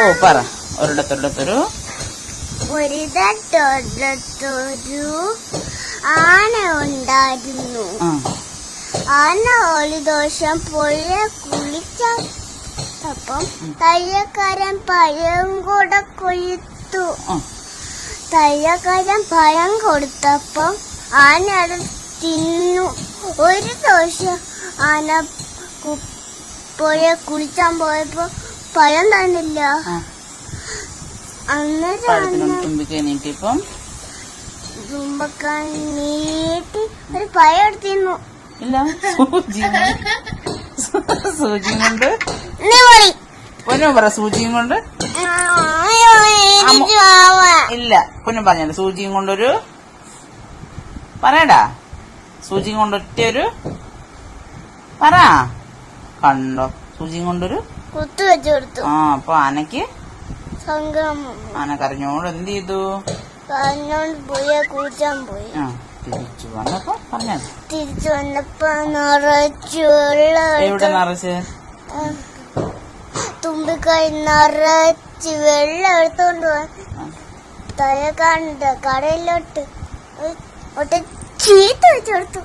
ഓ പറ. ഒരിടത്തൊരിടത്തൊരു ആന ഉണ്ടായിരുന്നു. ആന ഒരു ദിവസം പുഴ കുളിച്ചപ്പം തയ്യക്കാരൻ പഴം കൂടെ കൊയ്ത്തു. തയ്യക്കാരൻ പഴം കൊടുത്തപ്പം ആന അത് തിന്നു. ഒരു ദിവസം ആന പുഴ കുളിച്ചാൻ പോയപ്പോ പഴം തന്നില്ല. തുമ്പക്കാൻ നീട്ടി ഒരു പഴം എടുത്തിരുന്നു. ഇല്ല, സൂചിയും കൊണ്ട് പൊന്നും പറ. സൂചിയും കൊണ്ട് ഇല്ല, പൊന്നും പറഞ്ഞല്ലോ. സൂചിയും കൊണ്ടൊരു പറയടാ. സൂചിയും കൊണ്ടൊറ്റൊരു പറ. കണ്ടോ, സൂചിയും കൊണ്ടൊരു കുത്തു വെച്ചു കൊടുത്തു. അപ്പൊ ആനക്ക് ആന കരഞ്ഞോണ്ട് എന്ത് ചെയ്തു? കരഞ്ഞോണ്ട് പോയി കുളിച്ചാൻ പോയി. തിരിച്ചു വന്നപ്പോ പറഞ്ഞ തിരിച്ചു വന്നപ്പോ നിറച്ചു വെള്ളം. എവിടെ നിറച്ച്? തുമ്പിക്കൈ നിറച്ച് വെള്ളം എടുത്തോണ്ട് പോവാൻ തയ്യക്കാരന്റെ കടയിലോട്ട് ചീത്ത വെച്ചു കൊടുത്തു.